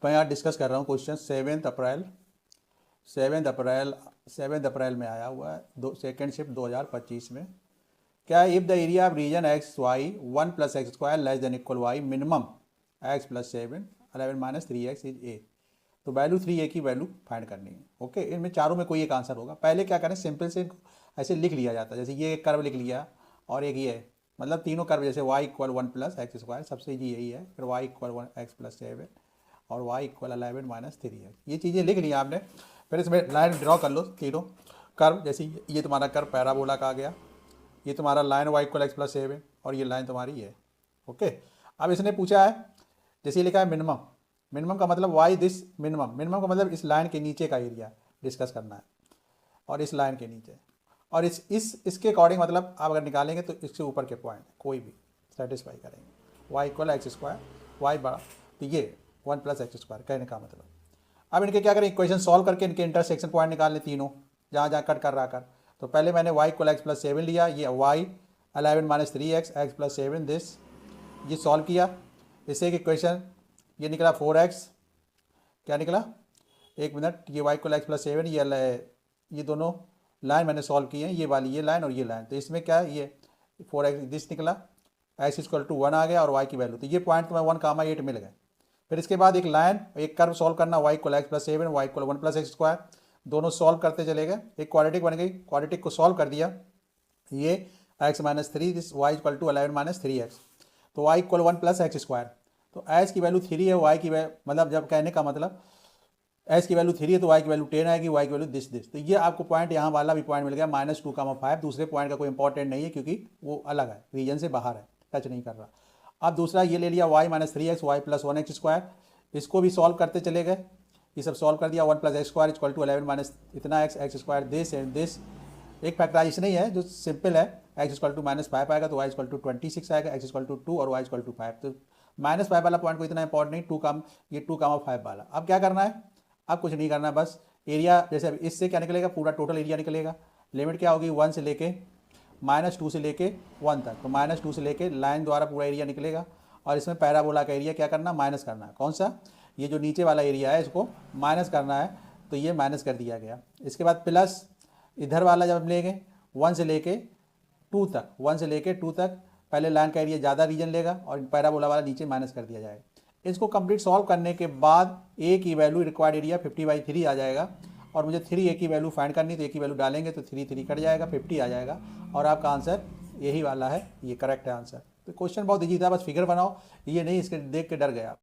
मैं यहाँ डिस्कस कर रहा हूँ क्वेश्चन 7 अप्रैल में आया हुआ है, सेकेंड शिफ्ट 2025 में। क्या है, if the area of region x y 1 + x² less than equal y minimum x + 7 11 - 3x is a. तो वैल्यू 3a की वैल्यू फाइंड करनी है। ओके, इनमें चारों में कोई एक आंसर होगा। पहले क्या करें, सिंपल से ऐसे लिख लिया जाता है, जैसे ये एक कर्व लिख लिया और एक ये, मतलब तीनों कर्व, जैसे y = 1 + x², सबसे ईजी यही है। फिर y = 1x + 7 और y = 11 - 3x। ये चीज़ें लिख ली आपने। फिर इसमें लाइन ड्रॉ कर लो, तीनों कर्व। जैसे ये तुम्हारा कर्व पैराबोला का आ गया, ये तुम्हारा लाइन y = x + 7 और ये लाइन तुम्हारी है। ओके, अब इसने पूछा है, जैसे ये लिखा है मिनिमम। मिनिमम का मतलब वाई दिस मिनिमम। मिनिमम का मतलब इस लाइन के नीचे का एरिया डिस्कस करना है, और इस लाइन के नीचे, और इसके अकॉर्डिंग, मतलब आप अगर निकालेंगे तो इससे ऊपर के पॉइंट कोई भी सेटिस्फाई करेंगे। y = x², y बड़ा, तो ये 1 + x², कहने का मतलब। अब इनके क्या करें, इक्वेशन सॉल्व करके इनके इंटरसेक्शन पॉइंट निकालने तीनों, जहाँ जहाँ कट कर रहा कर। तो पहले मैंने y = x + 7 लिया, ये y 11 - 3x x + 7 दिस, ये सॉल्व किया। इससे एक इक्वेशन ये निकला 4x, क्या निकला, एक मिनट, ये y = x + 7, ये दोनों लाइन मैंने सॉल्व की हैं, ये वाली, ये लाइन और ये लाइन। तो इसमें क्या है, ये 4x दिस निकला, x = 1 आ गया, और y की वैल्यू, तो ये पॉइंट तुम्हें 1, 8 मिल गए। फिर इसके बाद एक लाइन, एक कर्व सॉल्व करना, y = x + 7 y = 1 + x², दोनों सॉल्व करते चले गए, एक क्वाड्रेटिक बन गई। क्वाड्रेटिक को सॉल्व कर दिया, ये x - 3 दिस y = 11 - 3x, तो y = 1 + x²। तो x की वैल्यू 3 है, y की मतलब जब कहने का मतलब x की वैल्यू 3 है तो y की वैल्यू 10 आएगी, y की वैल्यू दिस। तो ये आपको पॉइंट यहाँ वाला भी पॉइंट मिल गया -2, 5। दूसरे पॉइंट का कोई इंपॉर्टेंट नहीं है, क्योंकि वो अलग है, रीजन से बाहर है, टच नहीं कर रहा। अब दूसरा ये ले लिया y - 3x y + 1x², इसको भी सॉल्व करते चले गए, ये सब सॉल्व कर दिया। 1 + x² = 11 - इतना x² दिस एंड दिस। एक फैक्टराइजेशन ही है जो सिंपल है, x = -5 आएगा तो y = 26 आएगा, x = 2 और y = 5। तो -5 वाला पॉइंट को इतना इंपॉर्टेंट नहीं, 2, 5 वाला। अब क्या करना है, अब कुछ नहीं करना है, बस एरिया, जैसे इससे क्या निकलेगा, पूरा टोटल एरिया निकलेगा। लिमिट क्या होगी, 1 से लेके -2 से लेके 1 तक, तो -2 से लेके लाइन द्वारा पूरा एरिया निकलेगा। और इसमें पैराबोला का एरिया क्या करना, माइनस करना है। कौन सा, ये जो नीचे वाला एरिया है, इसको माइनस करना है, तो ये माइनस कर दिया गया। इसके बाद प्लस इधर वाला जब लेंगे 1 से लेके 2 तक, 1 से लेके 2 तक, पहले लाइन का एरिया ज़्यादा रीजन लेगा और पैराबोला वाला नीचे माइनस कर दिया जाएगा। इसको कंप्लीट सॉल्व करने के बाद a की वैल्यू रिक्वायर्ड एरिया 50/3 आ जाएगा, और मुझे 3a की वैल्यू फाइंड करनी, तो a की वैल्यू डालेंगे तो 3 कट जाएगा, 50 आ जाएगा, और आपका आंसर यही वाला है, ये करेक्ट है आंसर। तो क्वेश्चन बहुत ईजी था, बस फिगर बनाओ, ये नहीं इसके देख के डर गया।